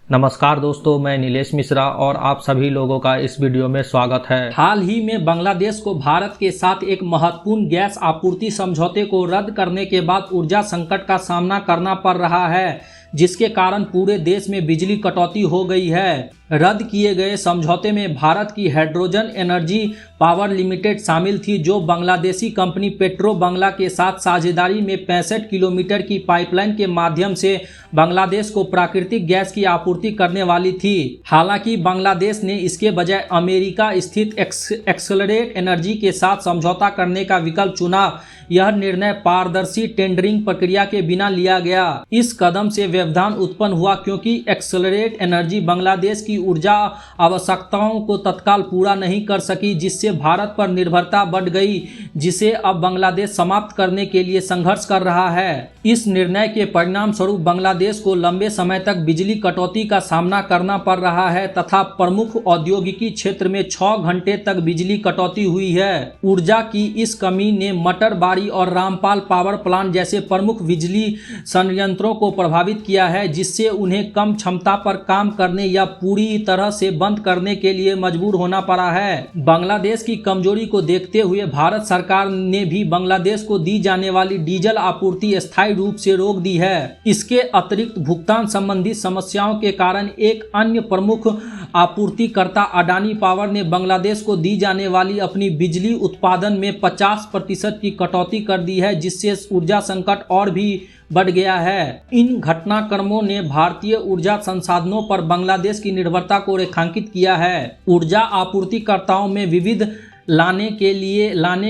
नमस्कार दोस्तों, मैं नीलेश मिश्रा और आप सभी लोगों का इस वीडियो में स्वागत है। हाल ही में बांग्लादेश को भारत के साथ एक महत्वपूर्ण गैस आपूर्ति समझौते को रद्द करने के बाद ऊर्जा संकट का सामना करना पड़ रहा है, जिसके कारण पूरे देश में बिजली कटौती हो गई है। रद्द किए गए समझौते में भारत की हाइड्रोजन एनर्जी पावर लिमिटेड शामिल थी, जो बांग्लादेशी कंपनी पेट्रो बांग्ला के साथ साझेदारी में 65 किलोमीटर की पाइपलाइन के माध्यम से बांग्लादेश को प्राकृतिक गैस की आपूर्ति करने वाली थी। हालांकि बांग्लादेश ने इसके बजाय अमेरिका स्थित एक्सेलरेट एनर्जी के साथ समझौता करने का विकल्प चुना। यह निर्णय पारदर्शी टेंडरिंग प्रक्रिया के बिना लिया गया। इस कदम से व्यवधान उत्पन्न हुआ क्योंकि एक्सेलरेट एनर्जी बांग्लादेश की ऊर्जा आवश्यकताओं को तत्काल पूरा नहीं कर सकी, जिससे भारत पर निर्भरता बढ़ गई, जिसे अब बांग्लादेश समाप्त करने के लिए संघर्ष कर रहा है। इस निर्णय के परिणाम स्वरूप बांग्लादेश को लंबे समय तक बिजली कटौती का सामना करना पड़ रहा है तथा प्रमुख औद्योगिकी क्षेत्र में 6 घंटे तक बिजली कटौती हुई है। ऊर्जा की इस कमी ने मटरबाड़ी और रामपाल पावर प्लांट जैसे प्रमुख बिजली संयंत्रों को प्रभावित किया है, जिससे उन्हें कम क्षमता पर काम करने या पूरी तरह से बंद करने के लिए मजबूर होना पड़ा है। बांग्लादेश की कमजोरी को देखते हुए भारत सरकार ने भी बांग्लादेश को दी जाने वाली डीजल आपूर्ति स्थायी रूप से रोक दी है। इसके अतिरिक्त भुगतान संबंधी समस्याओं के कारण एक अन्य प्रमुख आपूर्तिकर्ता अडानी पावर ने बांग्लादेश को दी जाने वाली अपनी बिजली उत्पादन में 50% की कटौती कर दी है, जिससे ऊर्जा संकट और भी बढ़ गया है। इन घटनाक्रमों ने भारतीय ऊर्जा संसाधनों पर बांग्लादेश की निर्भरता को रेखांकित किया है। ऊर्जा आपूर्तिकर्ताओं में विविध लाने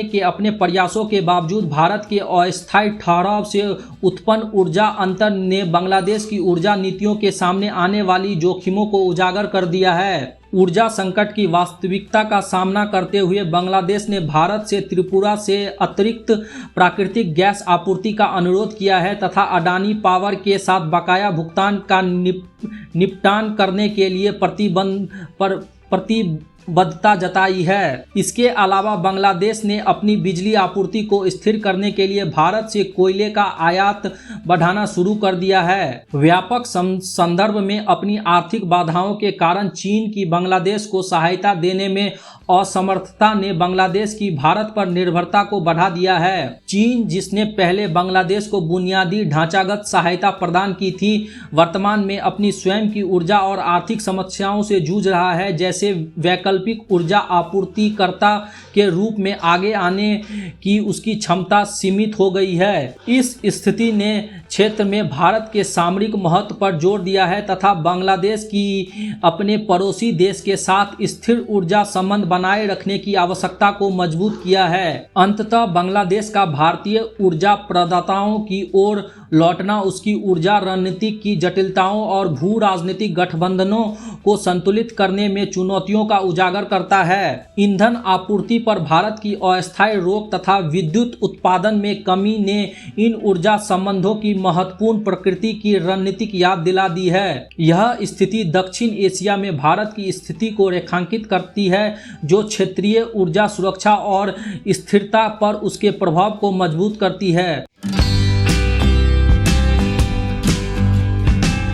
के अपने प्रयासों के बावजूद भारत के अस्थायी ठहराव से उत्पन्न ऊर्जा अंतर ने बांग्लादेश की ऊर्जा नीतियों के सामने आने वाली जोखिमों को उजागर कर दिया है। ऊर्जा संकट की वास्तविकता का सामना करते हुए बांग्लादेश ने भारत से त्रिपुरा से अतिरिक्त प्राकृतिक गैस आपूर्ति का अनुरोध किया है तथा अडानी पावर के साथ बकाया भुगतान का निपटान करने के लिए प्रतिबद्धता जताई है। इसके अलावा बांग्लादेश ने अपनी बिजली आपूर्ति को स्थिर करने के लिए भारत से कोयले का आयात बढ़ाना शुरू कर दिया है। व्यापक संदर्भ में अपनी आर्थिक बाधाओं के कारण चीन की बांग्लादेश को सहायता देने में असमर्थता ने बांग्लादेश की भारत पर निर्भरता को बढ़ा दिया है। चीन, जिसने पहले बांग्लादेश को बुनियादी ढांचागत सहायता प्रदान की थी, वर्तमान में अपनी स्वयं की ऊर्जा और आर्थिक समस्याओं से जूझ रहा है, जैसे वैकल्पिक ऊर्जा आपूर्तिकर्ता के रूप में आगे आने की उसकी क्षमता सीमित हो गई है। इस स्थिति ने क्षेत्र में भारत के सामरिक महत्व पर जोर दिया है तथा बांग्लादेश की अपने पड़ोसी देश के साथ स्थिर ऊर्जा संबंध बनाए रखने की आवश्यकता को मजबूत किया है। अंततः बांग्लादेश का भारतीय ऊर्जा प्रदाताओं की ओर लौटना उसकी ऊर्जा रणनीति की जटिलताओं और भू राजनीतिक गठबंधनों को संतुलित करने में चुनौतियों का उजागर करता है। ईंधन आपूर्ति पर भारत की अस्थायी रोक तथा विद्युत उत्पादन में कमी ने इन ऊर्जा संबंधों की महत्वपूर्ण प्रकृति की रणनीतिक याद दिला दी है। यह स्थिति दक्षिण एशिया में भारत की स्थिति को रेखांकित करती है, जो क्षेत्रीय ऊर्जा सुरक्षा और स्थिरता पर उसके प्रभाव को मजबूत करती है।